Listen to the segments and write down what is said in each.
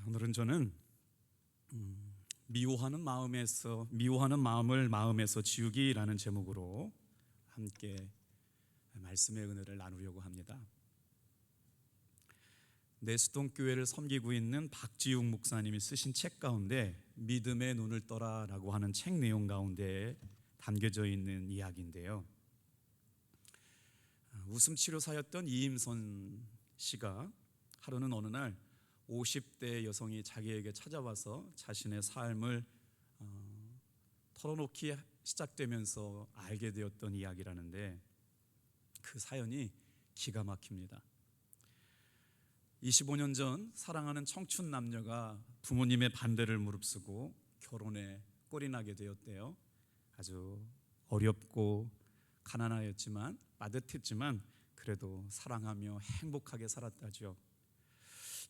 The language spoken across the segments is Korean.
오늘은 저는 미워하는 마음을 마음에서 지우기라는 제목으로 함께 말씀의 은혜를 나누려고 합니다. 내수동 교회를 섬기고 있는 박지웅 목사님이 쓰신 책 가운데 믿음의 눈을 떠라라고 하는 책 내용 가운데 담겨져 있는 이야기인데요. 웃음 치료사였던 이임선 씨가 하루는 어느 날 50대 여성이 자기에게 찾아와서 자신의 삶을 털어놓기 시작되면서 알게 되었던 이야기라는데, 그 사연이 기가 막힙니다. 25년 전 사랑하는 청춘 남녀가 부모님의 반대를 무릅쓰고 결혼에 꼴이 나게 되었대요. 아주 어렵고 가난하였지만 빠듯했지만 그래도 사랑하며 행복하게 살았다죠.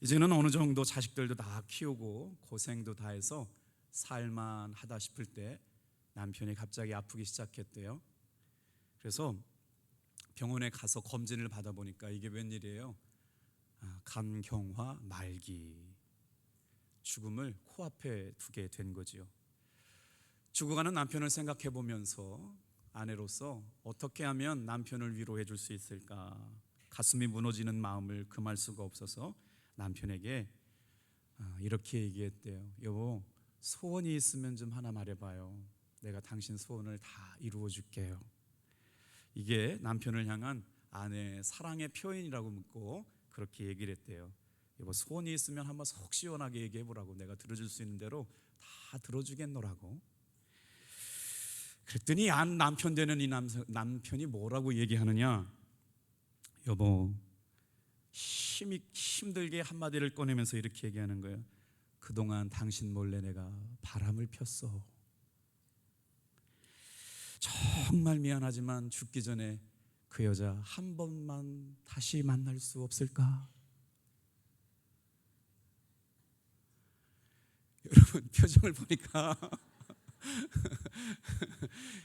이제는 어느 정도 자식들도 다 키우고 고생도 다 해서 살만하다 싶을 때 남편이 갑자기 아프기 시작했대요. 그래서 병원에 가서 검진을 받아보니까 이게 웬일이에요? 간경화 말기, 죽음을 코앞에 두게 된 거지요. 죽어가는 남편을 생각해 보면서 아내로서 어떻게 하면 남편을 위로해 줄 수 있을까, 가슴이 무너지는 마음을 금할 수가 없어서 남편에게 이렇게 얘기했대요. 여보, 소원이 있으면 좀 하나 말해봐요. 내가 당신 소원을 다 이루어 줄게요. 이게 남편을 향한 아내의 사랑의 표현이라고 묻고 그렇게 얘기를 했대요. 여보, 소원이 있으면 한번 속 시원하게 얘기해보라고. 내가 들어줄 수 있는 대로 다 들어주겠노라고. 그랬더니 남편 되는 이 남편이 뭐라고 얘기하느냐. 여보, 힘들게 한마디를 꺼내면서 이렇게 얘기하는 거예요. 그동안 당신 몰래 내가 바람을 폈어. 정말 미안하지만 죽기 전에 그 여자 한 번만 다시 만날 수 없을까? 여러분 표정을 보니까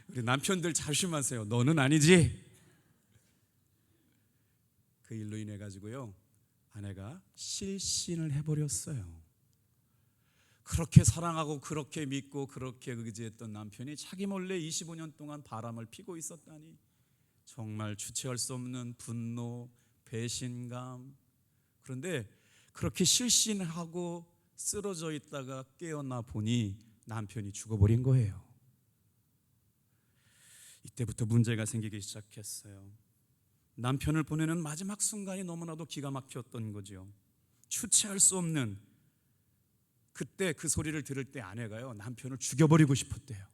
우리 남편들 조심하세요. 너는 아니지? 그 일로 인해 가지고요, 아내가 실신을 해버렸어요. 그렇게 사랑하고 그렇게 믿고 그렇게 의지했던 남편이 자기 몰래 25년 동안 바람을 피고 있었다니, 정말 주체할 수 없는 분노, 배신감. 그런데 그렇게 실신하고 쓰러져 있다가 깨어나 보니 남편이 죽어버린 거예요. 이때부터 문제가 생기기 시작했어요. 남편을 보내는 마지막 순간이 너무나도 기가 막혔던 거죠. 주체할 수 없는, 그때 그 소리를 들을 때 아내가요, 남편을 죽여버리고 싶었대요.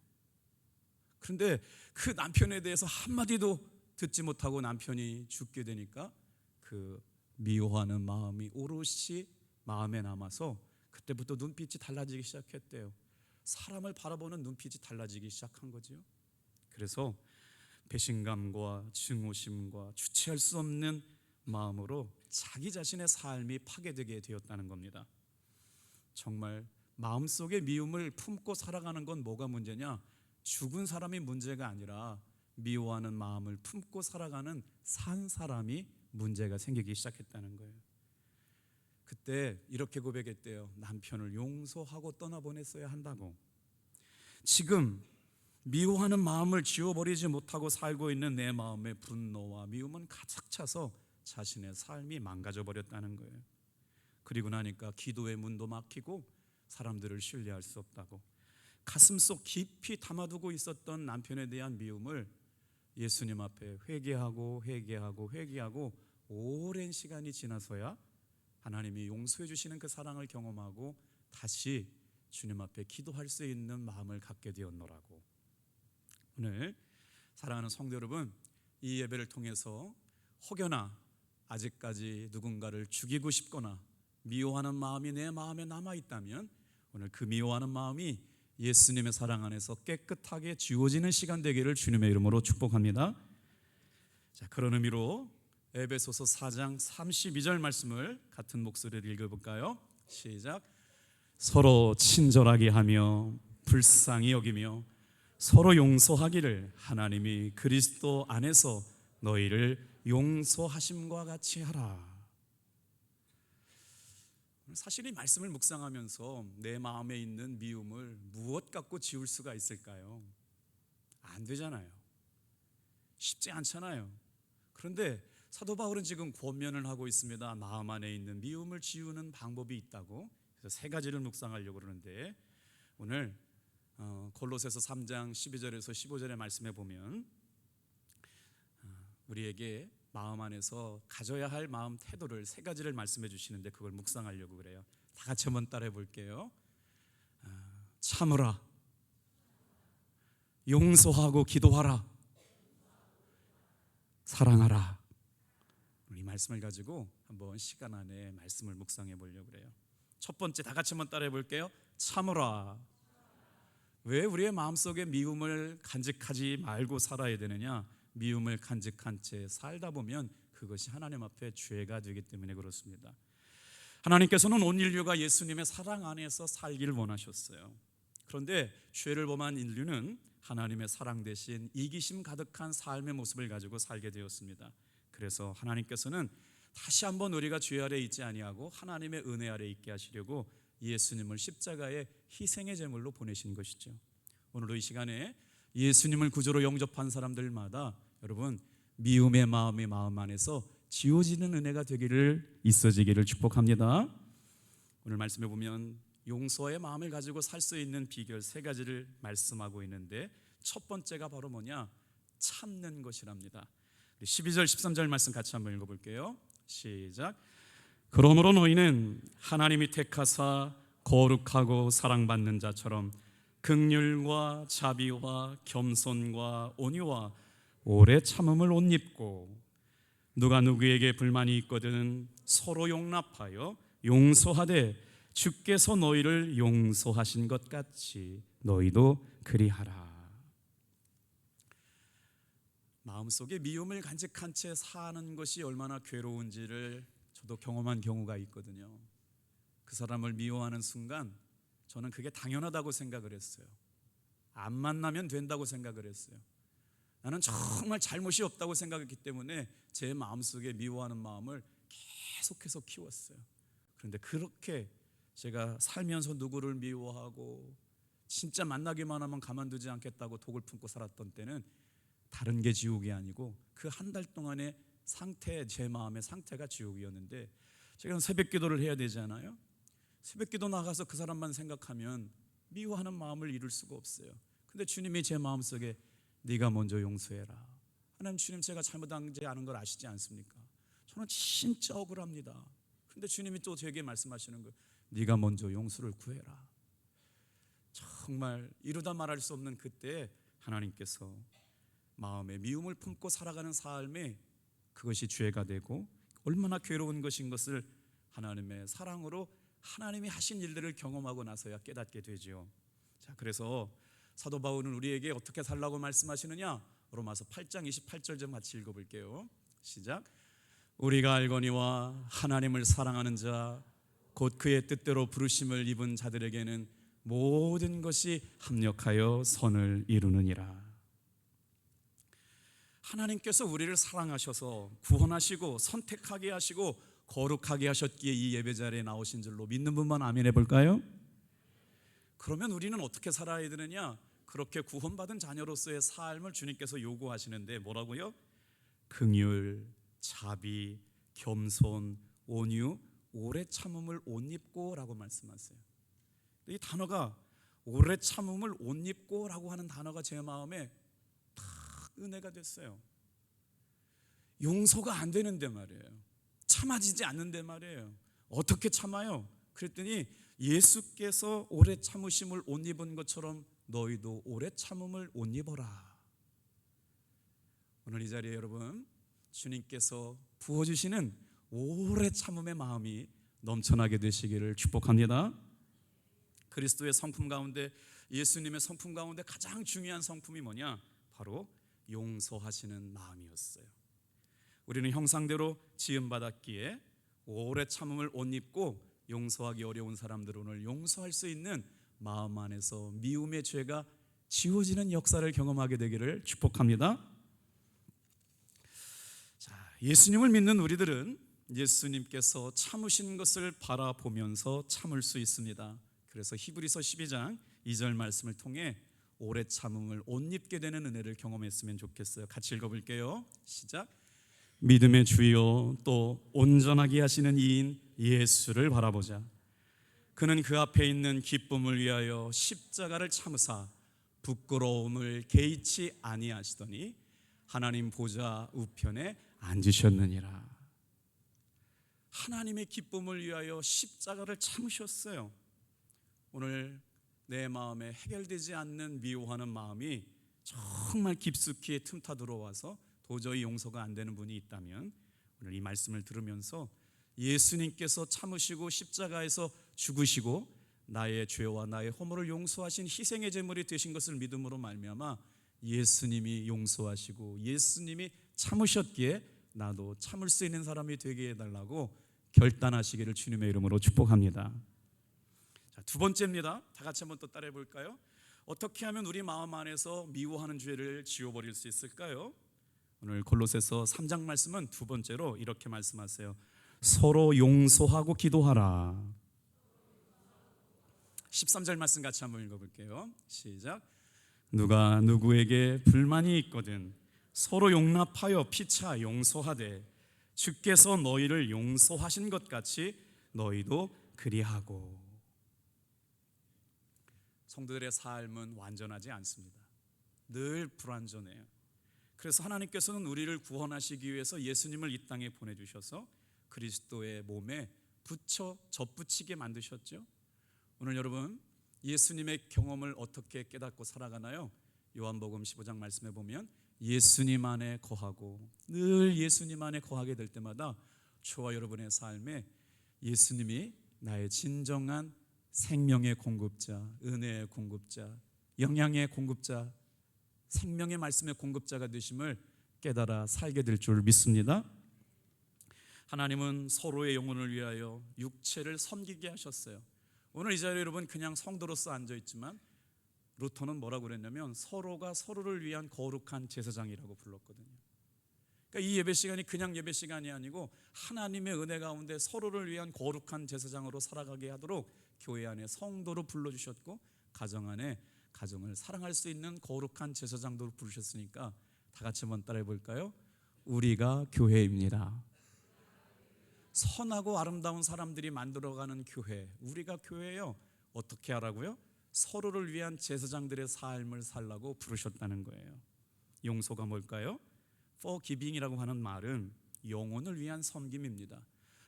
그런데 그 남편에 대해서 한마디도 듣지 못하고 남편이 죽게 되니까 그 미워하는 마음이 오롯이 마음에 남아서 그때부터 눈빛이 달라지기 시작했대요. 사람을 바라보는 눈빛이 달라지기 시작한 거죠. 그래서 배신감과 증오심과 주체할 수 없는 마음으로 자기 자신의 삶이 파괴되게 되었다는 겁니다. 정말 마음속에 미움을 품고 살아가는 건 뭐가 문제냐? 죽은 사람이 문제가 아니라 미워하는 마음을 품고 살아가는 산 사람이 문제가 생기기 시작했다는 거예요. 그때 이렇게 고백했대요. 남편을 용서하고 떠나보냈어야 한다고. 지금 미워하는 마음을 지워버리지 못하고 살고 있는 내 마음의 분노와 미움은 가득 차서 자신의 삶이 망가져버렸다는 거예요. 그리고 나니까 기도의 문도 막히고 사람들을 신뢰할 수 없다고, 가슴속 깊이 담아두고 있었던 남편에 대한 미움을 예수님 앞에 회개하고 오랜 시간이 지나서야 하나님이 용서해 주시는 그 사랑을 경험하고 다시 주님 앞에 기도할 수 있는 마음을 갖게 되었노라고. 오늘 사랑하는 성도 여러분, 이 예배를 통해서 혹여나 아직까지 누군가를 죽이고 싶거나 미워하는 마음이 내 마음에 남아있다면 오늘 그 미워하는 마음이 예수님의 사랑 안에서 깨끗하게 지워지는 시간 되기를 주님의 이름으로 축복합니다. 자, 그런 의미로 에베소서 4장 32절 말씀을 같은 목소리로 읽어볼까요? 시작. 서로 친절하게 하며 불쌍히 여기며 서로 용서하기를 하나님이 그리스도 안에서 너희를 용서하심과 같이 하라. 사실 이 말씀을 묵상하면서 내 마음에 있는 미움을 무엇 갖고 지울 수가 있을까요? 안 되잖아요. 쉽지 않잖아요. 그런데 사도 바울은 지금 권면을 하고 있습니다. 마음 안에 있는 미움을 지우는 방법이 있다고. 그래서 세 가지를 묵상하려고 그러는데, 오늘 골로새서 3장 12절에서 15절의 말씀에 보면 우리에게 마음 안에서 가져야 할 마음 태도를 세 가지를 말씀해 주시는데, 그걸 묵상하려고 그래요. 다 같이 한번 따라해 볼게요. 참으라, 용서하고 기도하라, 사랑하라. 이 말씀을 가지고 한번 시간 안에 말씀을 묵상해 보려고 그래요. 첫 번째, 다 같이 한번 따라해 볼게요. 참으라. 왜 우리의 마음속에 미움을 간직하지 말고 살아야 되느냐? 미움을 간직한 채 살다 보면 그것이 하나님 앞에 죄가 되기 때문에 그렇습니다. 하나님께서는 온 인류가 예수님의 사랑 안에서 살기를 원하셨어요. 그런데 죄를 범한 인류는 하나님의 사랑 대신 이기심 가득한 삶의 모습을 가지고 살게 되었습니다. 그래서 하나님께서는 다시 한번 우리가 죄 아래 있지 아니하고 하나님의 은혜 아래 있게 하시려고 예수님을 십자가의 희생의 제물로 보내신 것이죠. 오늘도 이 시간에 예수님을 구주로 영접한 사람들마다 여러분 미움의 마음이 마음 안에서 지워지는 은혜가 되기를 있어지기를 축복합니다. 오늘 말씀해 보면 용서의 마음을 가지고 살 수 있는 비결 세 가지를 말씀하고 있는데, 첫 번째가 바로 뭐냐? 참는 것이랍니다. 12절 13절 말씀 같이 한번 읽어볼게요. 시작. 그러므로 너희는 하나님이 택하사 거룩하고 사랑받는 자처럼 긍휼과 자비와 겸손과 온유와 오래 참음을 옷 입고, 누가 누구에게 불만이 있거든 서로 용납하여 용서하되 주께서 너희를 용서하신 것 같이 너희도 그리하라. 마음속에 미움을 간직한 채 사는 것이 얼마나 괴로운지를 저도 경험한 경우가 있거든요. 그 사람을 미워하는 순간 저는 그게 당연하다고 생각을 했어요. 안 만나면 된다고 생각을 했어요. 나는 정말 잘못이 없다고 생각했기 때문에 제 마음속에 미워하는 마음을 계속해서 키웠어요. 그런데 그렇게 제가 살면서 누구를 미워하고 진짜 만나기만 하면 가만두지 않겠다고 독을 품고 살았던 때는 다른 게 지옥이 아니고 그 한 달 동안의 상태, 제 마음의 상태가 지옥이었는데, 제가 새벽 기도를 해야 되잖아요. 새벽 기도 나가서 그 사람만 생각하면 미워하는 마음을 이룰 수가 없어요. 근데 주님이 제 마음속에 네가 먼저 용서해라. 하나님, 주님 제가 잘못한지 아는 걸 아시지 않습니까? 저는 진짜 억울합니다. 근데 주님이 또 저에게 말씀하시는 거예요. 네가 먼저 용서를 구해라. 정말 이루다 말할 수 없는 그때 하나님께서 마음에 미움을 품고 살아가는 삶에 그것이 죄가 되고 얼마나 괴로운 것인 것을 하나님의 사랑으로 하나님이 하신 일들을 경험하고 나서야 깨닫게 되죠. 자, 그래서 사도 바울은 우리에게 어떻게 살라고 말씀하시느냐? 로마서 8장 28절 좀 같이 읽어볼게요. 시작. 우리가 알거니와 하나님을 사랑하는 자 곧 그의 뜻대로 부르심을 입은 자들에게는 모든 것이 합력하여 선을 이루느니라. 하나님께서 우리를 사랑하셔서 구원하시고 선택하게 하시고 거룩하게 하셨기에 이 예배 자리에 나오신 줄로 믿는 분만 아멘 해볼까요? 그러면 우리는 어떻게 살아야 되느냐? 그렇게 구원받은 자녀로서의 삶을 주님께서 요구하시는데 뭐라고요? 긍휼, 자비, 겸손, 온유, 오래 참음을 옷 입고 라고 말씀하세요. 이 단어가 오래 참음을 옷 입고 라고 하는 단어가 제 마음에 딱 은혜가 됐어요. 용서가 안 되는데 말이에요. 참아지지 않는데 말이에요. 어떻게 참아요? 그랬더니 예수께서 오래 참으심을 옷 입은 것처럼 너희도 오래 참음을 옷 입어라. 오늘 이 자리에 여러분, 주님께서 부어주시는 오래 참음의 마음이 넘쳐나게 되시기를 축복합니다. 그리스도의 성품 가운데, 예수님의 성품 가운데 가장 중요한 성품이 뭐냐? 바로 용서하시는 마음이었어요. 우리는 형상대로 지음받았기에 오래 참음을 옷 입고 용서하기 어려운 사람들을 오늘 용서할 수 있는 마음 안에서 미움의 죄가 지워지는 역사를 경험하게 되기를 축복합니다. 자, 예수님을 믿는 우리들은 예수님께서 참으신 것을 바라보면서 참을 수 있습니다. 그래서 히브리서 12장 2절 말씀을 통해 오래 참음을 옷 입게 되는 은혜를 경험했으면 좋겠어요. 같이 읽어볼게요. 시작. 믿음의 주요 또 온전하게 하시는 이인 예수를 바라보자. 그는 그 앞에 있는 기쁨을 위하여 십자가를 참으사 부끄러움을 개의치 아니하시더니 하나님 보좌 우편에 앉으셨느니라. 하나님의 기쁨을 위하여 십자가를 참으셨어요. 오늘 내 마음에 해결되지 않는 미워하는 마음이 정말 깊숙이 틈타 들어와서 도저히 용서가 안 되는 분이 있다면 오늘 이 말씀을 들으면서 예수님께서 참으시고 십자가에서 죽으시고 나의 죄와 나의 허물을 용서하신 희생의 제물이 되신 것을 믿음으로 말미암아 예수님이 용서하시고 예수님이 참으셨기에 나도 참을 수 있는 사람이 되게 해달라고 결단하시기를 주님의 이름으로 축복합니다. 자, 두 번째입니다. 다 같이 한번 또 따라해 볼까요? 어떻게 하면 우리 마음 안에서 미워하는 죄를 지워버릴 수 있을까요? 오늘 골로새서 3장 말씀은 두 번째로 이렇게 말씀하세요. 서로 용서하고 기도하라. 13절 말씀 같이 한번 읽어볼게요. 시작. 누가 누구에게 불만이 있거든 서로 용납하여 피차 용서하되 주께서 너희를 용서하신 것 같이 너희도 그리하고. 성도들의 삶은 완전하지 않습니다. 늘 불완전해요. 그래서 하나님께서는 우리를 구원하시기 위해서 예수님을 이 땅에 보내주셔서 그리스도의 몸에 접붙이게 만드셨죠. 오늘 여러분 예수님의 경험을 어떻게 깨닫고 살아가나요? 요한복음 15장 말씀에 보면 예수님 안에 거하고 늘 예수님 안에 거하게 될 때마다 저와 여러분의 삶에 예수님이 나의 진정한 생명의 공급자, 은혜의 공급자, 영양의 공급자, 생명의 말씀의 공급자가 되심을 깨달아 살게 될 줄 믿습니다. 하나님은 서로의 영혼을 위하여 육체를 섬기게 하셨어요. 오늘 이 자리에 여러분 그냥 성도로서 앉아있지만 루터는 뭐라고 그랬냐면 서로가 서로를 위한 거룩한 제사장이라고 불렀거든요. 그러니까 이 예배 시간이 그냥 예배 시간이 아니고 하나님의 은혜 가운데 서로를 위한 거룩한 제사장으로 살아가게 하도록 교회 안에 성도로 불러주셨고 가정 안에 가정을 사랑할 수 있는 거룩한 제사장도 부르셨으니까 다 같이 한번 따라해 볼까요? 우리가 교회입니다. 선하고 아름다운 사람들이 만들어가는 교회, 우리가 교회예요. 어떻게 하라고요? 서로를 위한 제사장들의 삶을 살라고 부르셨다는 거예요. 용서가 뭘까요? forgiving이라고 하는 말은 영혼을 위한 섬김입니다.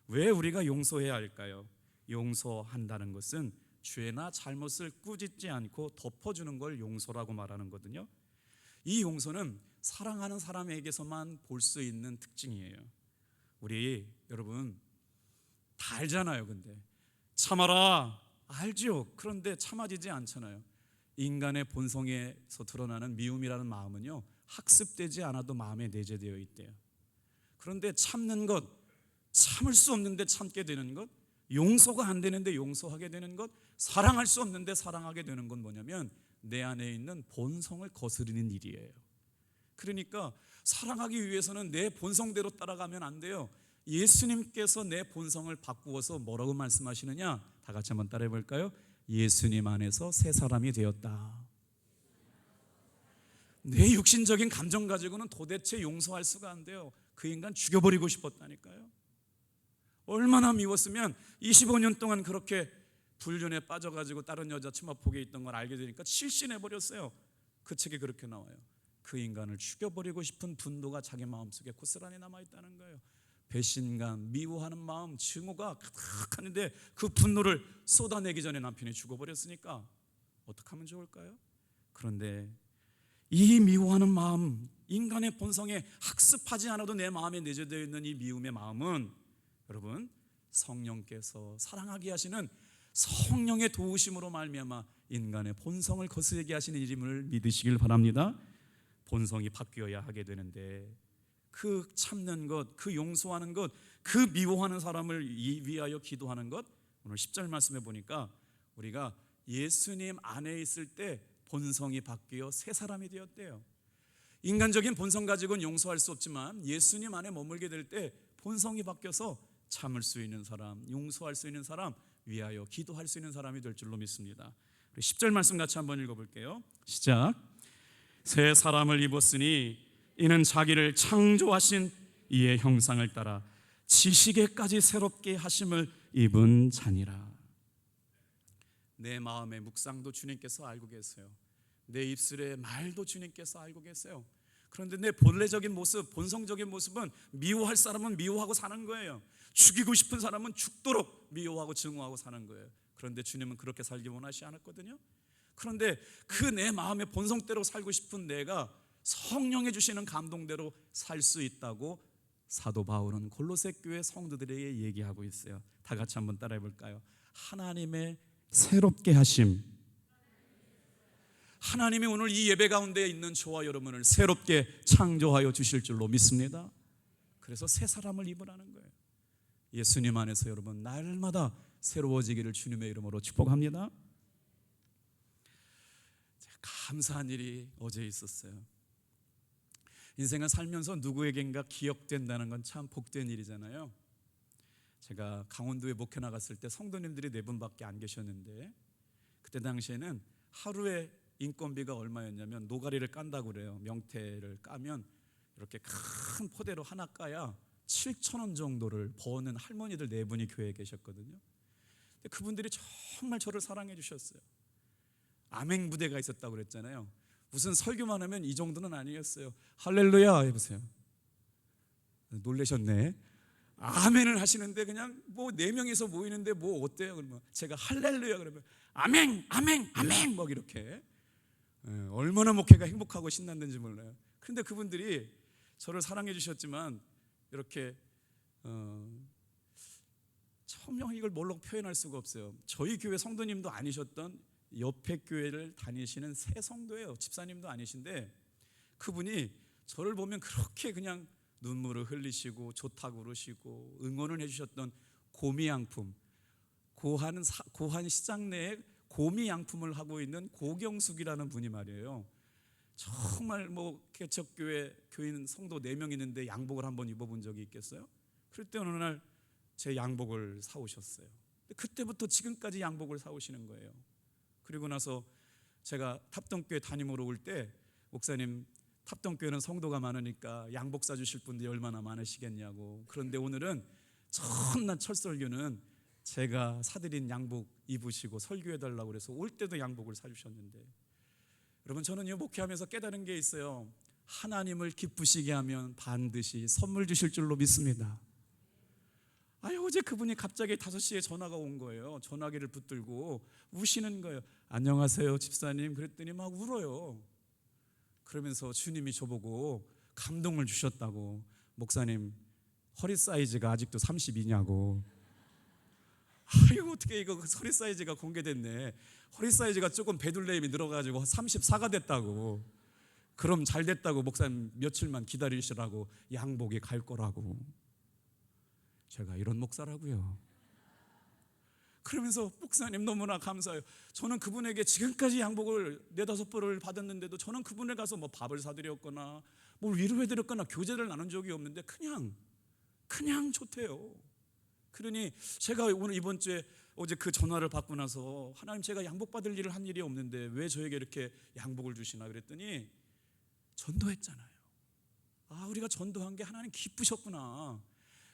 왜 우리가 용서해야 할까요? 용서한다는 것은 죄나 잘못을 꾸짖지 않고 덮어주는 걸 용서라고 말하는 거거든요. 이 용서는 사랑하는 사람에게서만 볼 수 있는 특징이에요. 우리 여러분 다 알잖아요. 근데 참아라 알죠. 그런데 참아지지 않잖아요. 인간의 본성에서 드러나는 미움이라는 마음은요 학습되지 않아도 마음에 내재되어 있대요. 그런데 참는 것, 참을 수 없는데 참게 되는 것, 용서가 안 되는데 용서하게 되는 것, 사랑할 수 없는데 사랑하게 되는 건 뭐냐면 내 안에 있는 본성을 거스르는 일이에요. 그러니까 사랑하기 위해서는 내 본성대로 따라가면 안 돼요. 예수님께서 내 본성을 바꾸어서 뭐라고 말씀하시느냐? 다 같이 한번 따라해 볼까요? 예수님 안에서 새 사람이 되었다. 내 육신적인 감정 가지고는 도대체 용서할 수가 안 돼요. 그 인간 죽여버리고 싶었다니까요. 얼마나 미웠으면 25년 동안 그렇게 불륜에 빠져가지고 다른 여자 치마폭에 있던 걸 알게 되니까 실신해버렸어요. 그 책에 그렇게 나와요. 그 인간을 죽여버리고 싶은 분노가 자기 마음속에 고스란히 남아있다는 거예요. 배신감, 미워하는 마음, 증오가 가득하는데 그 분노를 쏟아내기 전에 남편이 죽어버렸으니까 어떻게 하면 좋을까요? 그런데 이 미워하는 마음, 인간의 본성에 학습하지 않아도 내 마음에 내재되어 있는 이 미움의 마음은 여러분 성령께서 사랑하게 하시는 성령의 도우심으로 말미암아 인간의 본성을 거스르게 하시는 일임을 믿으시길 바랍니다. 본성이 바뀌어야 하게 되는데 그 참는 것, 그 용서하는 것, 그 미워하는 사람을 위하여 기도하는 것, 오늘 10절 말씀해 보니까 우리가 예수님 안에 있을 때 본성이 바뀌어 새 사람이 되었대요. 인간적인 본성 가지고는 용서할 수 없지만 예수님 안에 머물게 될 때 본성이 바뀌어서 참을 수 있는 사람, 용서할 수 있는 사람, 위하여 기도할 수 있는 사람이 될 줄로 믿습니다. 10절 말씀 같이 한번 읽어볼게요. 시작. 새 사람을 입었으니 이는 자기를 창조하신 이의 형상을 따라 지식에까지 새롭게 하심을 입은 자니라. 내 마음의 묵상도 주님께서 알고 계세요. 내 입술의 말도 주님께서 알고 계세요. 그런데 내 본래적인 모습, 본성적인 모습은 미워할 사람은 미워하고 사는 거예요. 죽이고 싶은 사람은 죽도록 미워하고 증오하고 사는 거예요. 그런데 주님은 그렇게 살기 원하지 않았거든요. 그런데 그 내 마음의 본성대로 살고 싶은 내가 성령이 주시는 감동대로 살 수 있다고 사도 바울은 골로새 교회 성도들에게 얘기하고 있어요. 다 같이 한번 따라해 볼까요? 하나님의 새롭게 하심. 하나님이 오늘 이 예배 가운데 있는 저와 여러분을 새롭게 창조하여 주실 줄로 믿습니다. 그래서 새 사람을 입으라는 거예요. 예수님 안에서 여러분 날마다 새로워지기를 주님의 이름으로 축복합니다. 감사한 일이 어제 있었어요. 인생을 살면서 누구에겐가 기억된다는 건 참 복된 일이잖아요. 제가 강원도에 목회 나갔을 때 성도님들이 4분밖에 안 계셨는데 그때 당시에는 하루에 인건비가 얼마였냐면 노가리를 깐다고 그래요. 명태를 까면 이렇게 큰 포대로 하나 까야 7,000원 정도를 버는 할머니들 4분이 교회에 계셨거든요. 근데 그분들이 정말 저를 사랑해 주셨어요. 아멘 부대가 있었다고 그랬잖아요. 무슨 설교만 하면 이 정도는 아니었어요. 할렐루야 해보세요. 놀라셨네. 아멘을 하시는데 그냥 뭐 4명이서 모이는데 뭐 어때요? 그러면 제가 할렐루야 그러면 아멘 아멘 아멘 막 이렇게 얼마나 목회가 행복하고 신났는지 몰라요. 그런데 그분들이 저를 사랑해 주셨지만 이렇게 천명 이걸 뭘로 표현할 수가 없어요. 저희 교회 성도님도 아니셨던 옆에 교회를 다니시는 새 성도예요. 집사님도 아니신데 그분이 저를 보면 그렇게 그냥 눈물을 흘리시고 좋다고 그러시고 응원을 해주셨던 고미양품, 고한 시장 내에 고미양품을 하고 있는 고경숙이라는 분이 말이에요. 정말 뭐 개척교회 교인 성도 4명 있는데 양복을 한번 입어본 적이 있겠어요? 그럴 때 어느 날 제 양복을 사오셨어요. 그때부터 지금까지 양복을 사오시는 거예요. 그리고 나서 제가 탑동교회 담임으로 올 때 목사님 탑동교회는 성도가 많으니까 양복 사주실 분들이 얼마나 많으시겠냐고. 그런데 오늘은 첫날 첫 설교는 제가 사드린 양복 입으시고 설교해달라고 그래서 올 때도 양복을 사주셨는데 여러분 저는 이 목회하면서 깨달은 게 있어요. 하나님을 기쁘시게 하면 반드시 선물 주실 줄로 믿습니다. 어제 그분이 갑자기 5시에 전화가 온 거예요. 전화기를 붙들고 우시는 거예요. 안녕하세요 집사님. 그랬더니 막 울어요. 그러면서 주님이 저보고 감동을 주셨다고. 목사님 허리 사이즈가 아직도 32냐고. 이거 어떻게 이거 허리 사이즈가 공개됐네. 허리 사이즈가 조금 베들레헴이 늘어가지고 34가 됐다고. 그럼 잘 됐다고 목사님 며칠만 기다리시라고 양복이 갈 거라고. 제가 이런 목사라고요. 그러면서 목사님 너무나 감사해요. 저는 그분에게 지금까지 양복을 4-5벌을 받았는데도 저는 그분에 가서 뭐 밥을 사드렸거나 뭘 위로해드렸거나 교제를 나눈 적이 없는데 그냥 좋대요. 그러니 제가 오늘 이번 주에 어제 그 전화를 받고 나서 하나님 제가 양복 받을 일을 한 일이 없는데 왜 저에게 이렇게 양복을 주시나 그랬더니 전도했잖아요. 우리가 전도한 게 하나님 기쁘셨구나.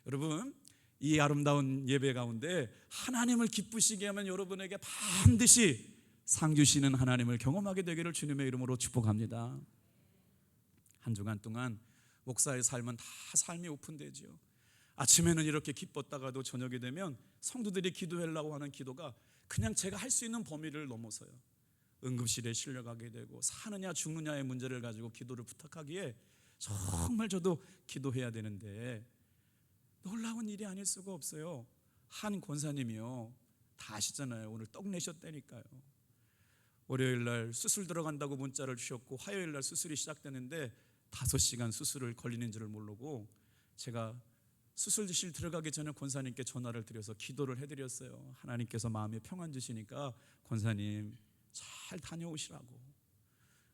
여러분 이 아름다운 예배 가운데 하나님을 기쁘시게 하면 여러분에게 반드시 상 주시는 하나님을 경험하게 되기를 주님의 이름으로 축복합니다. 한 주간 동안 목사의 삶은 다 삶이 오픈되지요. 아침에는 이렇게 기뻤다가도 저녁이 되면 성도들이 기도하려고 하는 기도가 그냥 제가 할 수 있는 범위를 넘어서요. 응급실에 실려가게 되고 사느냐 죽느냐의 문제를 가지고 기도를 부탁하기에 정말 저도 기도해야 되는데 놀라운 일이 아닐 수가 없어요. 한 권사님이요, 다 아시잖아요. 오늘 떡 내셨다니까요. 월요일날 수술 들어간다고 문자를 주셨고 화요일날 수술이 시작되는데 5시간 수술을 걸리는 줄을 모르고 제가 수술실 들어가기 전에 권사님께 전화를 드려서 기도를 해드렸어요. 하나님께서 마음에 평안 주시니까 권사님 잘 다녀오시라고.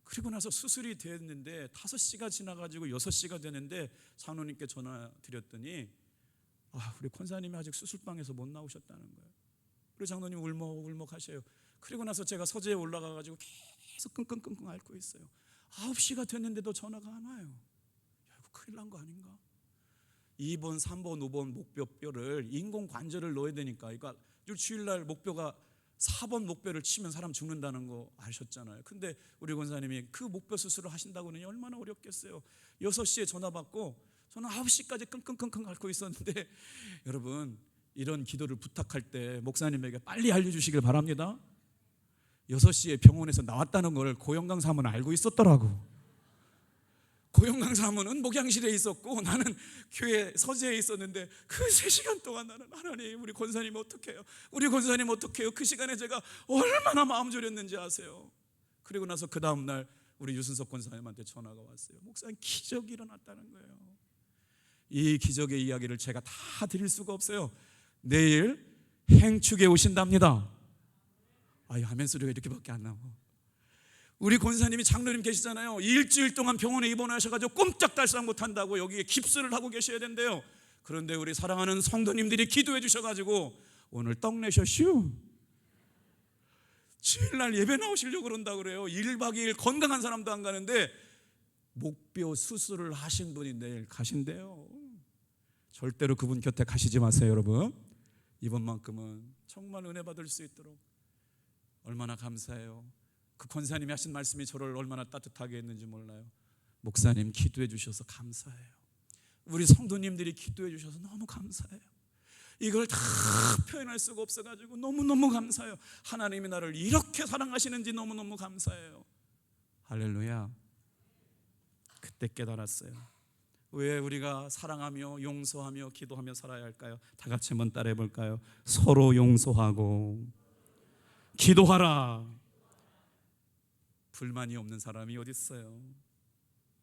그리고 나서 수술이 됐는데 5시가 지나가지고 6시가 되는데 장로님께 전화 드렸더니 우리 권사님이 아직 수술방에서 못 나오셨다는 거예요. 우리 장로님 울먹울먹 하셔요. 그리고 나서 제가 서재에 올라가가지고 계속 끙끙끙끙 앓고 있어요. 9시가 됐는데도 전화가 안 와요. 야, 이거 큰일 난 거 아닌가? 2번, 3번, 5번 목뼈뼈를 인공관절을 넣어야 되니까, 그러니까 주일날 목뼈가 4번 목뼈를 치면 사람 죽는다는 거 아셨잖아요. 근데 우리 권사님이 그 목뼈 수술을 하신다고 하니 얼마나 어렵겠어요. 6시에 전화 받고 저는 9시까지 끙끙끙끙 앓고 있었는데, 여러분 이런 기도를 부탁할 때 목사님에게 빨리 알려주시길 바랍니다. 6시에 병원에서 나왔다는 걸 고영강 사모는 알고 있었더라고. 고영강 사모는 목양실에 있었고 나는 교회 서재에 있었는데 그 3시간 동안 나는 하나님 우리 권사님 어떡해요? 우리 권사님 어떡해요? 그 시간에 제가 얼마나 마음 졸였는지 아세요? 그리고 나서 그 다음날 우리 유순석 권사님한테 전화가 왔어요. 목사님 기적이 일어났다는 거예요. 이 기적의 이야기를 제가 다 드릴 수가 없어요. 내일 행축에 오신답니다. 아멘 소리가 이렇게밖에 안 나와. 우리 권사님이 장로님 계시잖아요. 일주일 동안 병원에 입원하셔가지고 꼼짝달싹 못한다고 여기에 깁스를 하고 계셔야 된대요. 그런데 우리 사랑하는 성도님들이 기도해 주셔가지고 오늘 떡 내셨슈. 주일날 예배 나오시려고 그런다 그래요. 1박 2일 건강한 사람도 안 가는데 목뼈 수술을 하신 분이 내일 가신대요. 절대로 그분 곁에 가시지 마세요, 여러분. 이번만큼은 정말 은혜 받을 수 있도록. 얼마나 감사해요. 그 권사님이 하신 말씀이 저를 얼마나 따뜻하게 했는지 몰라요. 목사님 기도해 주셔서 감사해요. 우리 성도님들이 기도해 주셔서 너무 감사해요. 이걸 다 표현할 수가 없어가지고 너무너무 감사해요. 하나님이 나를 이렇게 사랑하시는지 너무너무 감사해요. 할렐루야. 그때 깨달았어요. 왜 우리가 사랑하며 용서하며 기도하며 살아야 할까요? 다 같이 한번 따라해 볼까요? 서로 용서하고 기도하라. 불만이 없는 사람이 어디 있어요?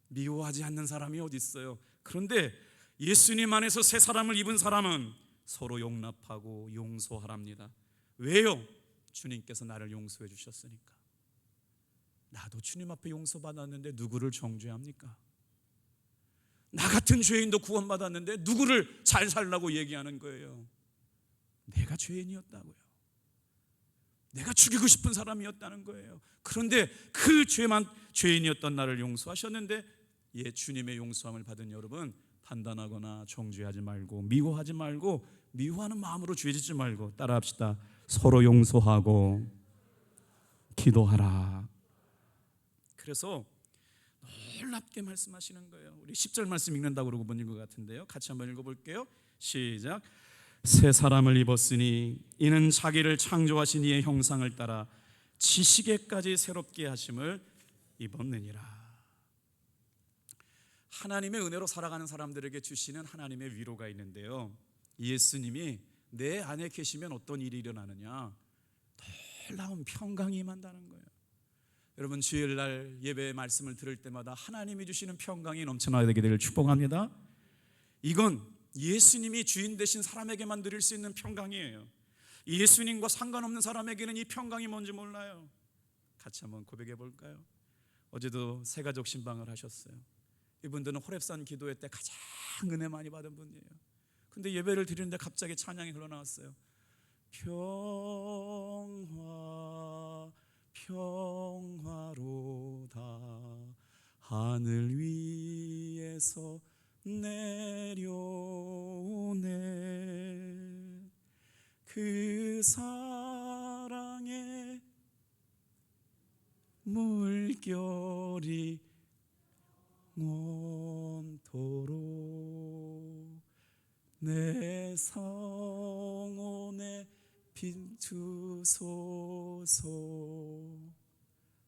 미워하지 않는 사람이 어디 있어요? 그런데 예수님 안에서 새 사람을 입은 사람은 서로 용납하고 용서하랍니다. 왜요? 주님께서 나를 용서해 주셨으니까. 나도 주님 앞에 용서받았는데 누구를 정죄합니까? 나 같은 죄인도 구원받았는데 누구를 잘 살라고 얘기하는 거예요? 내가 죄인이었다고요. 내가 죽이고 싶은 사람이었다는 거예요. 그런데 그 죄인이었던 나를 용서하셨는데, 주님의 용서함을 받은 여러분, 판단하거나 정죄하지 말고 미워하지 말고, 미워하는 마음으로 죄짓지 말고 따라합시다. 서로 용서하고 기도하라. 그래서 놀랍게 말씀하시는 거예요. 우리 10절 말씀 읽는다고 그러고 못 읽은 것 같은데요. 같이 한번 읽어볼게요. 시작. 새 사람을 입었으니 이는 자기를 창조하신 이의 형상을 따라 지식에까지 새롭게 하심을 입었느니라. 하나님의 은혜로 살아가는 사람들에게 주시는 하나님의 위로가 있는데요, 예수님이 내 안에 계시면 어떤 일이 일어나느냐? 놀라운 평강이 임한다는 거예요. 여러분 주일날 예배의 말씀을 들을 때마다 하나님이 주시는 평강이 넘쳐나게 되기를 축복합니다. 이건 예수님이 주인 되신 사람에게만 누릴 수 있는 평강이에요. 예수님과 상관없는 사람에게는 이 평강이 뭔지 몰라요. 같이 한번 고백해 볼까요? 어제도 새가족 신방을 하셨어요. 이분들은 호렙산 기도회 때 가장 은혜 많이 받은 분이에요. 근데 예배를 드리는데 갑자기 찬양이 흘러나왔어요. 평화 평화로다 하늘 위에서 내려오네 그 사랑의 물결이 영원토록 내 성원에 비추소서.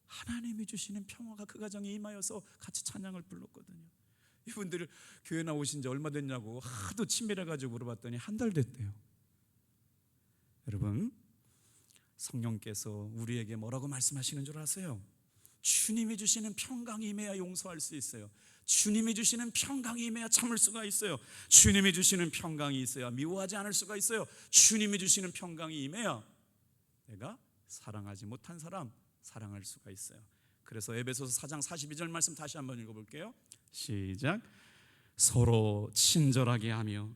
하나님이 주시는 평화가 그 가정에 임하여서 같이 찬양을 불렀거든요. 이분들 교회 나오신 지 얼마 됐냐고 하도 친밀해가지고 물어봤더니 한 달 됐대요. 여러분 성령께서 우리에게 뭐라고 말씀하시는 줄 아세요? 주님이 주시는 평강이 임해야 용서할 수 있어요. 주님이 주시는 평강이 임해야 참을 수가 있어요. 주님이 주시는 평강이 있어야 미워하지 않을 수가 있어요. 주님이 주시는 평강이 임해야 내가 사랑하지 못한 사람 사랑할 수가 있어요. 그래서 에베소서 4장 42절 말씀 다시 한번 읽어볼게요. 시작. 서로 친절하게 하며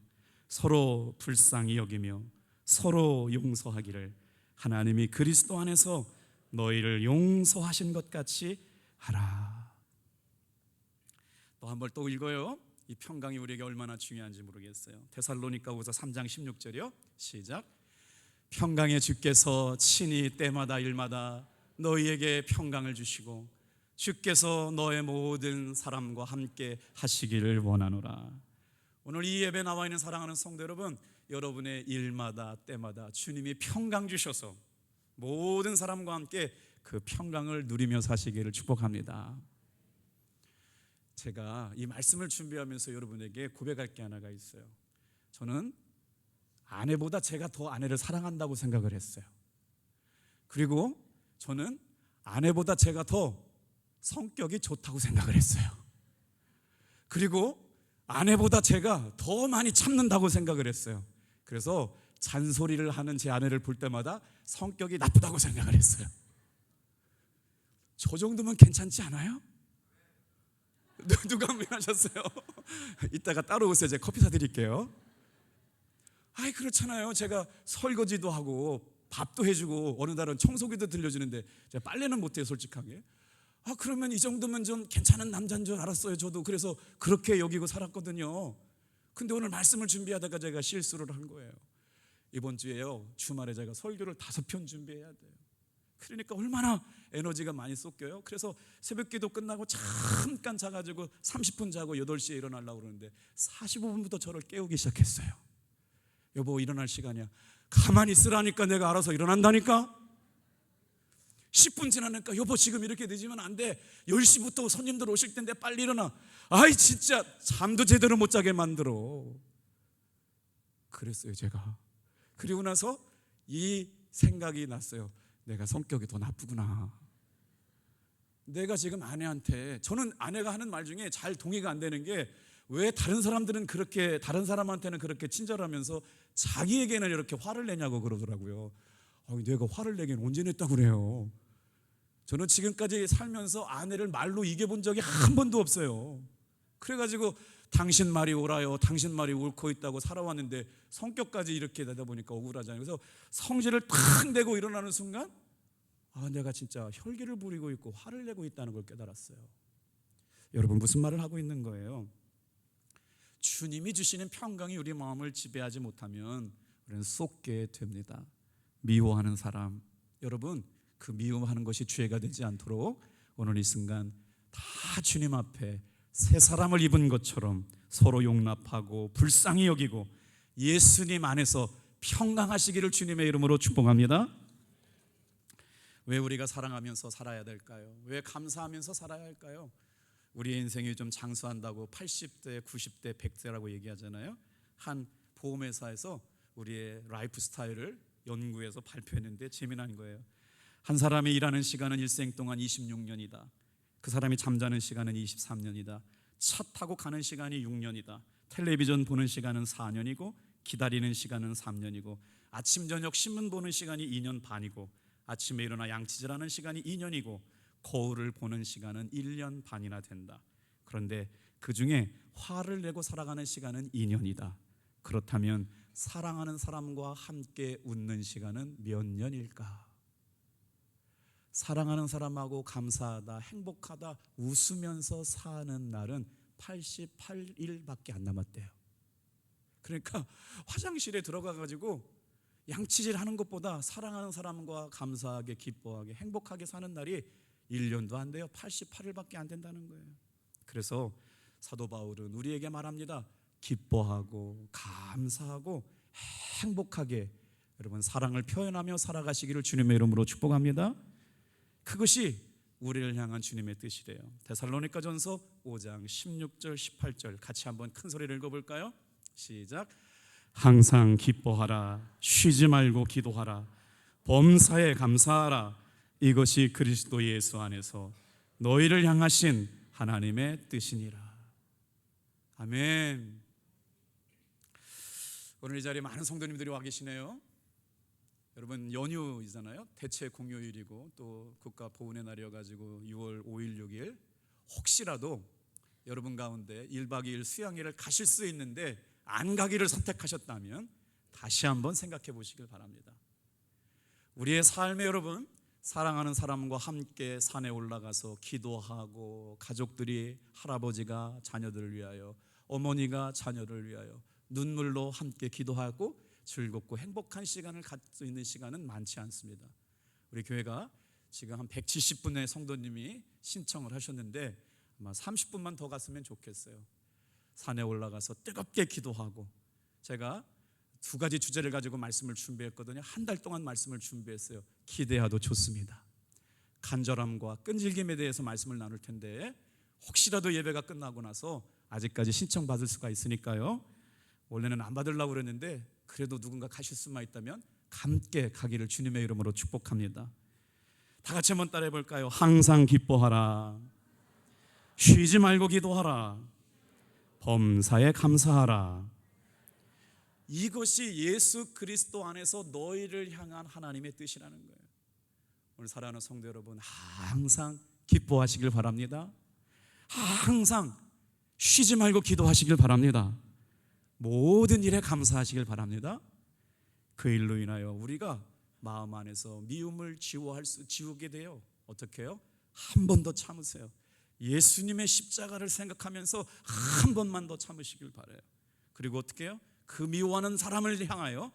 서로 불쌍히 여기며 서로 용서하기를 하나님이 그리스도 안에서 너희를 용서하신 것 같이 하라. 또 한 번 또 읽어요. 이 평강이 우리에게 얼마나 중요한지 모르겠어요. 데살로니가후서 3장 16절이요. 시작. 평강의 주께서 친히 때마다 일마다 너희에게 평강을 주시고 주께서 너의 모든 사람과 함께 하시기를 원하노라. 오늘 이 예배에 나와 있는 사랑하는 성도 여러분, 여러분의 일마다 때마다 주님이 평강 주셔서 모든 사람과 함께 그 평강을 누리며 사시기를 축복합니다. 제가 이 말씀을 준비하면서 여러분에게 고백할 게 하나가 있어요. 저는 아내보다 제가 더 아내를 사랑한다고 생각을 했어요. 그리고 저는 아내보다 제가 더 성격이 좋다고 생각을 했어요. 그리고 아내보다 제가 더 많이 참는다고 생각을 했어요. 그래서 잔소리를 하는 제 아내를 볼 때마다 성격이 나쁘다고 생각을 했어요. 저 정도면 괜찮지 않아요? 누가 미안하셨어요? 이따가 따로 오세요. 제가 커피 사드릴게요. 아이, 그렇잖아요. 제가 설거지도 하고 밥도 해주고 어느 날은 청소기도 들려주는데 제가 빨래는 못해요, 솔직하게. 그러면 이 정도면 좀 괜찮은 남자인 줄 알았어요, 저도. 그래서 그렇게 여기고 살았거든요. 근데 오늘 말씀을 준비하다가 제가 실수를 한 거예요. 이번 주에요, 주말에 제가 설교를 5편 준비해야 돼요. 그러니까 얼마나 에너지가 많이 쏟겨요. 그래서 새벽기도 끝나고 잠깐 자가지고 30분 자고 8시에 일어나려고 그러는데 45분부터 저를 깨우기 시작했어요. 여보, 일어날 시간이야. 가만히 있으라니까. 내가 알아서 일어난다니까. 10분 지나니까 여보, 지금 이렇게 늦으면 안 돼. 10시부터 손님들 오실 텐데 빨리 일어나. 아이, 진짜 잠도 제대로 못 자게 만들어. 그랬어요, 제가. 그리고 나서 이 생각이 났어요. 내가 성격이 더 나쁘구나. 내가 지금 아내한테, 저는 아내가 하는 말 중에 잘 동의가 안 되는 게, 왜 다른 사람들은 그렇게, 다른 사람한테는 그렇게 친절하면서 자기에게는 이렇게 화를 내냐고 그러더라고요. 내가 화를 내긴 언제 냈다고 그래요. 저는 지금까지 살면서 아내를 말로 이겨본 적이 한 번도 없어요. 그래가지고 당신 말이 옳아요, 당신 말이 옳고 있다고 살아왔는데 성격까지 이렇게 되다 보니까 억울하잖아요. 그래서 성질을 탁 내고 일어나는 순간 내가 진짜 혈기를 부리고 있고 화를 내고 있다는 걸 깨달았어요. 여러분, 무슨 말을 하고 있는 거예요? 주님이 주시는 평강이 우리 마음을 지배하지 못하면 우리는 쏟게 됩니다. 미워하는 사람, 여러분, 그 미워하는 것이 죄가 되지 않도록 오늘 이 순간 다 주님 앞에 새 사람을 입은 것처럼 서로 용납하고 불쌍히 여기고 예수님 안에서 평강하시기를 주님의 이름으로 축복합니다. 왜 우리가 사랑하면서 살아야 될까요? 왜 감사하면서 살아야 할까요? 우리의 인생이 좀 장수한다고 80대, 90대, 100대라고 얘기하잖아요. 한 보험회사에서 우리의 라이프 스타일을 연구해서 발표했는데 재미난 거예요. 한 사람이 일하는 시간은 일생 동안 26년이다. 그 사람이 잠자는 시간은 23년이다. 차 타고 가는 시간이 6년이다. 텔레비전 보는 시간은 4년이고 기다리는 시간은 3년이고 아침 저녁 신문 보는 시간이 2년 반이고 아침에 일어나 양치질하는 시간이 2년이고 거울을 보는 시간은 1년 반이나 된다. 그런데 그 중에 화를 내고 살아가는 시간은 2년이다. 그렇다면 사랑하는 사람과 함께 웃는 시간은 몇 년일까? 사랑하는 사람하고 감사하다, 행복하다, 웃으면서 사는 날은 88일밖에 안 남았대요. 그러니까 화장실에 들어가가지고 양치질 하는 것보다 사랑하는 사람과 감사하게, 기뻐하게, 행복하게 사는 날이 1년도 안 돼요. 88일밖에 안 된다는 거예요. 그래서 사도 바울은 우리에게 말합니다. 기뻐하고 감사하고 행복하게 여러분 사랑을 표현하며 살아가시기를 주님의 이름으로 축복합니다. 그것이 우리를 향한 주님의 뜻이래요. 데살로니가전서 5장 16절 18절 같이 한번 큰 소리를 읽어볼까요? 시작. 항상 기뻐하라, 쉬지 말고 기도하라, 범사에 감사하라. 이것이 그리스도 예수 안에서 너희를 향하신 하나님의 뜻이니라. 아멘. 오늘 이 자리에 많은 성도님들이 와 계시네요. 여러분, 연휴이잖아요. 대체 공휴일이고 또 국가 보훈의 날이어가지고 6월 5일 6일 혹시라도 여러분 가운데 1박 2일 수양회를 가실 수 있는데 안 가기를 선택하셨다면 다시 한번 생각해 보시길 바랍니다. 우리의 삶에 여러분, 사랑하는 사람과 함께 산에 올라가서 기도하고, 가족들이, 할아버지가 자녀들을 위하여, 어머니가 자녀를 위하여 눈물로 함께 기도하고 즐겁고 행복한 시간을 갖을 수 있는 시간은 많지 않습니다. 우리 교회가 지금 한 170분의 성도님이 신청을 하셨는데 아마 30분만 더 갔으면 좋겠어요. 산에 올라가서 뜨겁게 기도하고, 제가 두 가지 주제를 가지고 말씀을 준비했거든요. 한 달 동안 말씀을 준비했어요. 기대하도 좋습니다. 간절함과 끈질김에 대해서 말씀을 나눌 텐데, 혹시라도 예배가 끝나고 나서 아직까지 신청받을 수가 있으니까요, 원래는 안 받으려고 그랬는데 그래도 누군가 가실 수만 있다면 함께 가기를 주님의 이름으로 축복합니다. 다 같이 한번 따라해 볼까요? 항상 기뻐하라, 쉬지 말고 기도하라, 범사에 감사하라. 이것이 예수 그리스도 안에서 너희를 향한 하나님의 뜻이라는 거예요. 오늘 사랑하는 성도 여러분, 항상 기뻐하시길 바랍니다. 항상 쉬지 말고 기도하시길 바랍니다. 모든 일에 감사하시길 바랍니다. 그 일로 인하여 우리가 마음 안에서 미움을 지우게 돼요. 어떻게 해요? 한 번 더 참으세요. 예수님의 십자가를 생각하면서 한 번만 더 참으시길 바라요. 그리고 어떻게 해요? 그 미워하는 사람을 향하여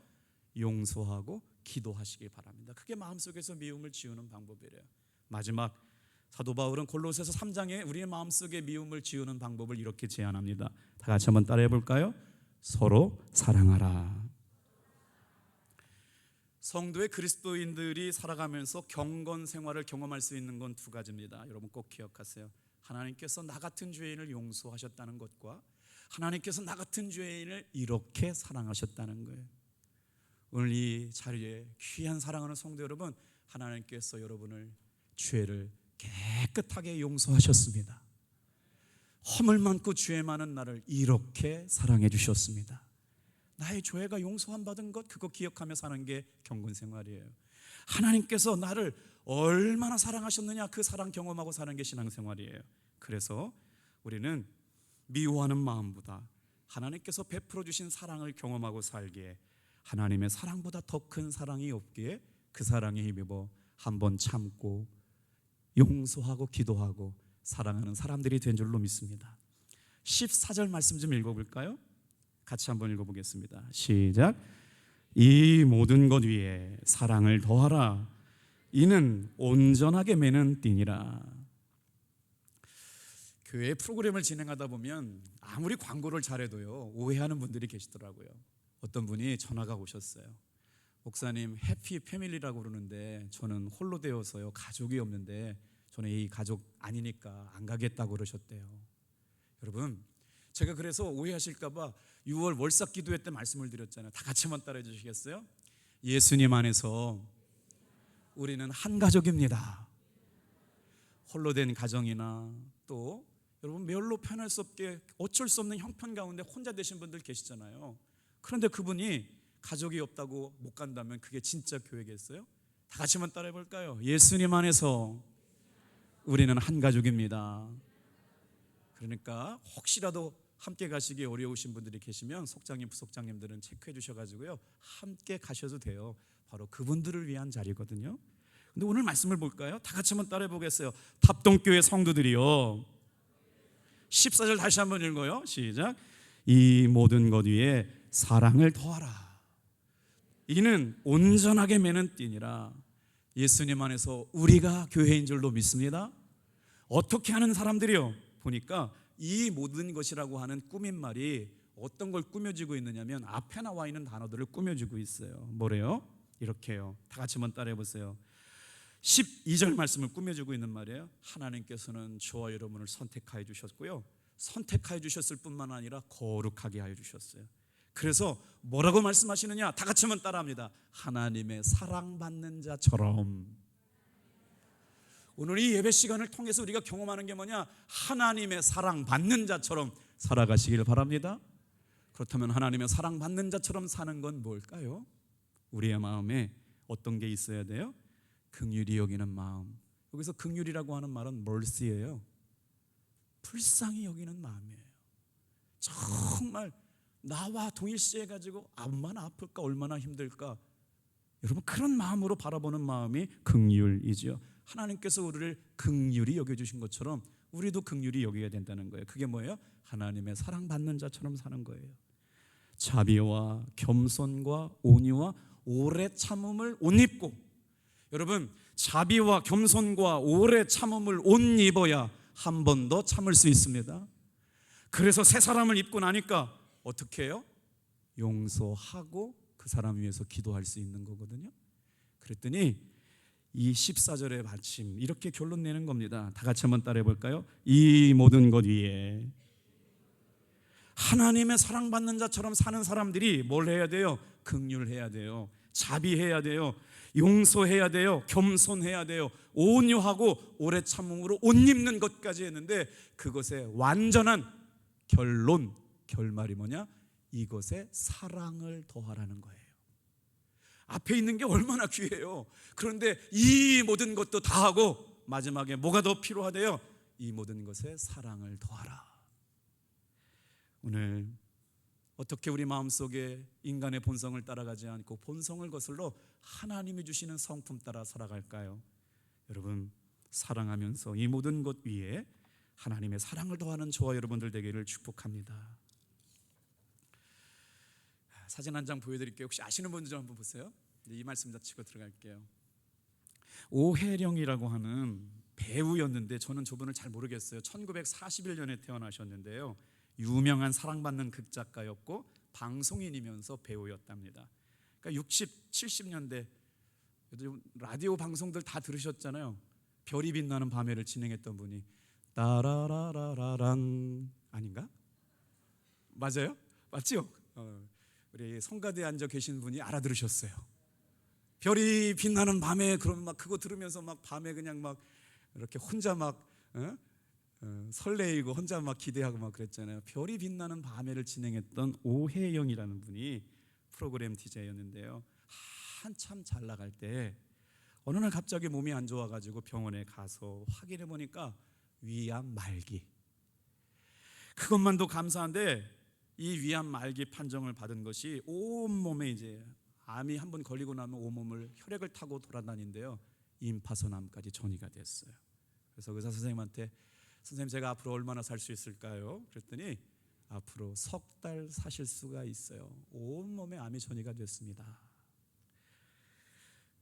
용서하고 기도하시길 바랍니다. 그게 마음속에서 미움을 지우는 방법이래요. 마지막, 사도 바울은 골로새서 3장에 우리의 마음속에 미움을 지우는 방법을 이렇게 제안합니다. 다 같이 한번 따라해 볼까요? 서로 사랑하라. 성도의 그리스도인들이 살아가면서 경건 생활을 경험할 수 있는 건 두 가지입니다. 여러분 꼭 기억하세요. 하나님께서 나 같은 죄인을 용서하셨다는 것과 하나님께서 나 같은 죄인을 이렇게 사랑하셨다는 거예요. 오늘 이 자리에 귀한 사랑하는 성도 여러분, 하나님께서 여러분을 죄를 깨끗하게 용서하셨습니다. 허물 많고 죄 많은 나를 이렇게 사랑해 주셨습니다. 나의 죄가 용서함 받은 것, 그거 기억하며 사는 게 경건 생활이에요. 하나님께서 나를 얼마나 사랑하셨느냐, 그 사랑 경험하고 사는 게 신앙생활이에요. 그래서 우리는 미워하는 마음보다 하나님께서 베풀어 주신 사랑을 경험하고 살기에, 하나님의 사랑보다 더 큰 사랑이 없기에 그 사랑에 힘입어 한번 참고 용서하고 기도하고 사랑하는 사람들이 된 줄로 믿습니다. 14절 말씀 좀 읽어볼까요? 같이 한번 읽어보겠습니다. 시작. 이 모든 것 위에 사랑을 더하라. 이는 온전하게 매는 띠니라. 교회 프로그램을 진행하다 보면 아무리 광고를 잘해도요, 오해하는 분들이 계시더라고요. 어떤 분이 전화가 오셨어요. 목사님, 해피 패밀리라고 그러는데 저는 홀로 되어서요, 가족이 없는데 저는 이 가족 아니니까 안 가겠다고 그러셨대요. 여러분, 제가 그래서 오해하실까 봐 6월 월삭 기도회 때 말씀을 드렸잖아요. 다 같이 한번 따라해 주시겠어요? 예수님 안에서 우리는 한 가족입니다. 홀로 된 가정이나 또 여러분 멸로 편할 수 없게 어쩔 수 없는 형편 가운데 혼자 되신 분들 계시잖아요. 그런데 그분이 가족이 없다고 못 간다면 그게 진짜 교회겠어요? 다 같이 한번 따라해 볼까요? 예수님 안에서 우리는 한 가족입니다. 그러니까 혹시라도 함께 가시기 어려우신 분들이 계시면 속장님, 부속장님들은 체크해 주셔가지고요, 함께 가셔도 돼요. 바로 그분들을 위한 자리거든요. 근데 오늘 말씀을 볼까요? 다 같이 한번 따라해 보겠어요. 답동교회 성도들이요, 14절 다시 한번 읽어요. 시작. 이 모든 것 위에 사랑을 더하라. 이는 온전하게 매는 띠니라. 예수님 안에서 우리가 교회인 줄로 믿습니다. 어떻게 하는 사람들이요? 보니까 이 모든 것이라고 하는 꾸민말이 어떤 걸 꾸며지고 있느냐면 앞에 나와 있는 단어들을 꾸며주고 있어요. 뭐래요? 이렇게요. 다 같이 한번 따라해 보세요. 12절 말씀을 꾸며주고 있는 말이에요. 하나님께서는 저와 여러분을 선택하여 주셨고요, 선택하여 주셨을 뿐만 아니라 거룩하게 하여 주셨어요. 그래서 뭐라고 말씀하시느냐? 다 같이 한번 따라합니다. 하나님의 사랑받는 자처럼. 오늘 이 예배 시간을 통해서 우리가 경험하는 게 뭐냐? 하나님의 사랑받는 자처럼 살아가시길 바랍니다. 그렇다면 하나님의 사랑받는 자처럼 사는 건 뭘까요? 우리의 마음에 어떤 게 있어야 돼요? 긍휼히 여기는 마음. 여기서 긍휼이라고 하는 말은 mercy예요. 불쌍히 여기는 마음이에요. 정말 나와 동일시해 가지고 얼마나 아플까, 얼마나 힘들까. 여러분, 그런 마음으로 바라보는 마음이 긍휼이죠. 하나님께서 우리를 긍휼히 여겨주신 것처럼 우리도 긍휼히 여겨야 된다는 거예요. 그게 뭐예요? 하나님의 사랑받는 자처럼 사는 거예요. 자비와 겸손과 온유와 오래 참음을 옷 입고, 여러분, 자비와 겸손과 오래 참음을 옷 입어야 한 번 더 참을 수 있습니다. 그래서 새 사람을 입고 나니까 어떻게 해요? 용서하고 그 사람 위해서 기도할 수 있는 거거든요. 그랬더니 이 14절의 마침 이렇게 결론 내는 겁니다. 다 같이 한번 따라해 볼까요? 이 모든 것 위에 하나님의 사랑받는 자처럼 사는 사람들이 뭘 해야 돼요? 긍휼해야 돼요. 자비해야 돼요. 용서해야 돼요. 겸손해야 돼요. 온유하고 오래 참음으로 옷 입는 것까지 했는데, 그것의 완전한 결말이 뭐냐? 이것에 사랑을 더하라는 거예요. 앞에 있는 게 얼마나 귀해요. 그런데 이 모든 것도 다 하고 마지막에 뭐가 더 필요하대요? 이 모든 것에 사랑을 더하라. 오늘 어떻게 우리 마음속에 인간의 본성을 따라가지 않고 본성을 거슬러 하나님이 주시는 성품 따라 살아갈까요? 여러분, 사랑하면서 이 모든 것 위에 하나님의 사랑을 더하는 저와 여러분들 되기를 축복합니다. 사진 한 장 보여드릴게요. 혹시 아시는 분들 좀 한번 보세요. 이 말씀 다 치고 들어갈게요. 오혜령이라고 하는 배우였는데, 저는 저분을 잘 모르겠어요. 1941년에 태어나셨는데요, 유명한 사랑받는 극작가였고 방송인이면서 배우였답니다. 그러니까 60, 70년대 라디오 방송들 다 들으셨잖아요. 별이 빛나는 밤에를 진행했던 분이 따라라라라란 아닌가? 맞아요? 맞죠? 우리 성가대에 앉아 계신 분이 알아들으셨어요. 별이 빛나는 밤에, 그러면 막 그거 들으면서 막 밤에 그냥 막 이렇게 혼자 막 설레이고 혼자 막 기대하고 막 그랬잖아요. 별이 빛나는 밤에를 진행했던 오혜영이라는 분이 프로그램 DJ였는데요, 한참 잘 나갈 때 어느 날 갑자기 몸이 안 좋아가지고 병원에 가서 확인해 보니까 위암 말기. 그것만도 감사한데 이 위암 말기 판정을 받은 것이 온몸에, 이제 암이 한번 걸리고 나면 온몸을 혈액을 타고 돌아다닌대요. 임파선암까지 전이가 됐어요. 그래서 의사 선생님한테, 선생님 제가 앞으로 얼마나 살 수 있을까요? 그랬더니 앞으로 석 달 사실 수가 있어요. 온몸에 암이 전이가 됐습니다.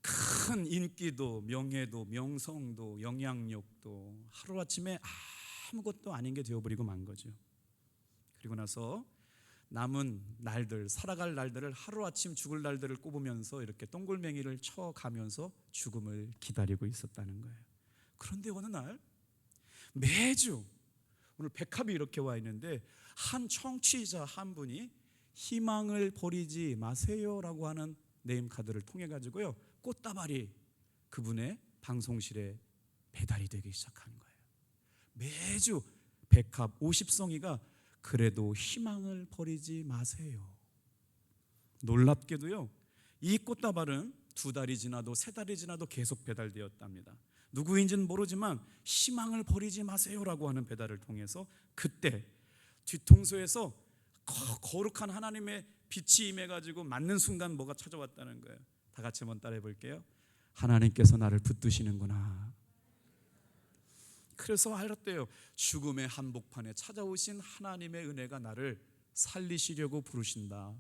큰 인기도 명예도 명성도 영향력도 하루아침에 아무것도 아닌 게 되어버리고 만 거죠. 그리고 나서 남은 날들, 살아갈 날들을 하루아침 죽을 날들을 꼽으면서 이렇게 동글맹이를 쳐가면서 죽음을 기다리고 있었다는 거예요. 그런데 어느 날 매주, 오늘 백합이 이렇게 와 있는데, 한 청취자 한 분이 희망을 버리지 마세요라고 하는 네임카드를 통해 가지고요, 꽃다발이 그분의 방송실에 배달이 되기 시작한 거예요. 매주 백합 50송이가 그래도 희망을 버리지 마세요. 놀랍게도요, 이 꽃다발은 2달이 지나도 3달이 지나도 계속 배달되었답니다. 누구인지는 모르지만 희망을 버리지 마세요라고 하는 배달을 통해서 그때 뒤통수에서 거룩한 하나님의 빛이 임해가지고 맞는 순간 뭐가 찾아왔다는 거예요. 다 같이 한번 따라해 볼게요. 하나님께서 나를 붙드시는구나. 그래서 알았대요. 죽음의 한복판에 찾아오신 하나님의 은혜가 나를 살리시려고 부르신다.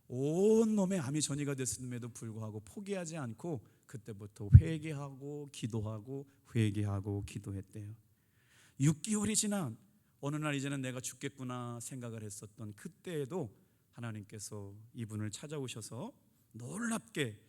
온몸에 암이 전이가 됐음에도 불구하고 포기하지 않고 그때부터 회개하고 기도하고 회개하고 기도했대요. 6개월이 지난 어느 날 이제는 내가 죽겠구나 생각을 했었던 그때에도 하나님께서 이분을 찾아오셔서 놀랍게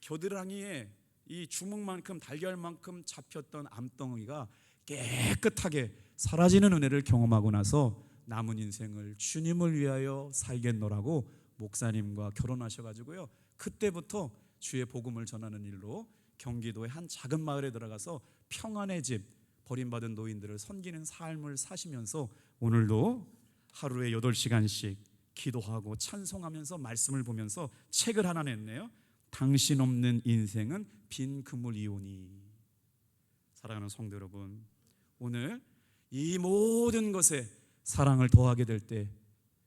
겨드랑이에 이 주먹만큼 달걀만큼 잡혔던 암덩이가 깨끗하게 사라지는 은혜를 경험하고 나서 남은 인생을 주님을 위하여 살겠노라고 목사님과 결혼하셔가지고요, 그때부터 주의 복음을 전하는 일로 경기도의 한 작은 마을에 들어가서 평안의 집, 버림받은 노인들을 섬기는 삶을 사시면서 오늘도 하루에 8시간씩 기도하고 찬송하면서 말씀을 보면서 책을 하나 냈네요. 당신 없는 인생은 빈 그물이오니. 사랑하는 성도 여러분, 오늘 이 모든 것에 사랑을 더하게 될 때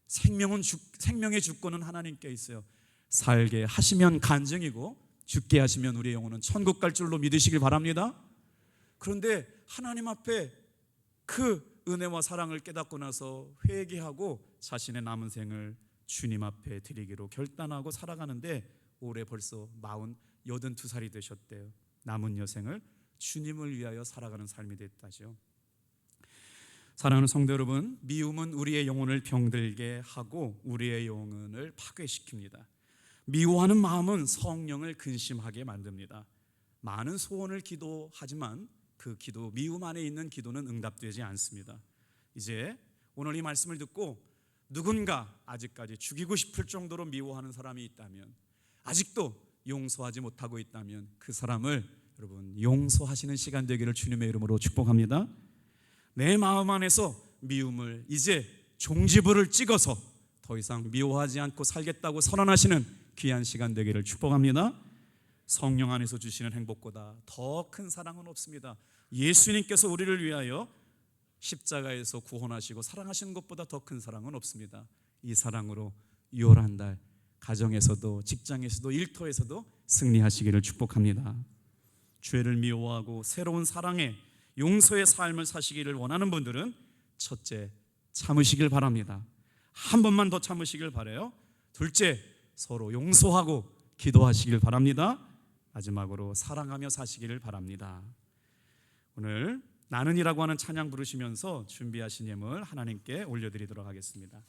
생명의 주권은 하나님께 있어요. 살게 하시면 간증이고 죽게 하시면 우리의 영혼은 천국 갈 줄로 믿으시길 바랍니다. 그런데 하나님 앞에 그 은혜와 사랑을 깨닫고 나서 회개하고 자신의 남은 생을 주님 앞에 드리기로 결단하고 살아가는데 올해 벌써 82살이 되셨대요. 남은 여생을 주님을 위하여 살아가는 삶이 됐다죠. 사랑하는 성도 여러분, 미움은 우리의 영혼을 병들게 하고 우리의 영혼을 파괴시킵니다. 미워하는 마음은 성령을 근심하게 만듭니다. 많은 소원을 기도하지만 그 기도, 미움 안에 있는 기도는 응답되지 않습니다. 이제 오늘 이 말씀을 듣고 누군가 아직까지 죽이고 싶을 정도로 미워하는 사람이 있다면, 아직도 용서하지 못하고 있다면 그 사람을 여러분 용서하시는 시간 되기를 주님의 이름으로 축복합니다. 내 마음 안에서 미움을 이제 종지부를 찍어서 더 이상 미워하지 않고 살겠다고 선언하시는 귀한 시간 되기를 축복합니다. 성령 안에서 주시는 행복보다 더 큰 사랑은 없습니다. 예수님께서 우리를 위하여 십자가에서 구원하시고 사랑하시는 것보다 더 큰 사랑은 없습니다. 이 사랑으로 6월 한 달 가정에서도 직장에서도 일터에서도 승리하시기를 축복합니다. 죄를 미워하고 새로운 사랑의 용서의 삶을 사시기를 원하는 분들은 첫째, 참으시길 바랍니다. 한 번만 더 참으시길 바라요. 둘째, 서로 용서하고 기도하시길 바랍니다. 마지막으로 사랑하며 사시기를 바랍니다. 오늘 나는이라고 하는 찬양 부르시면서 준비하신 예물 하나님께 올려드리도록 하겠습니다.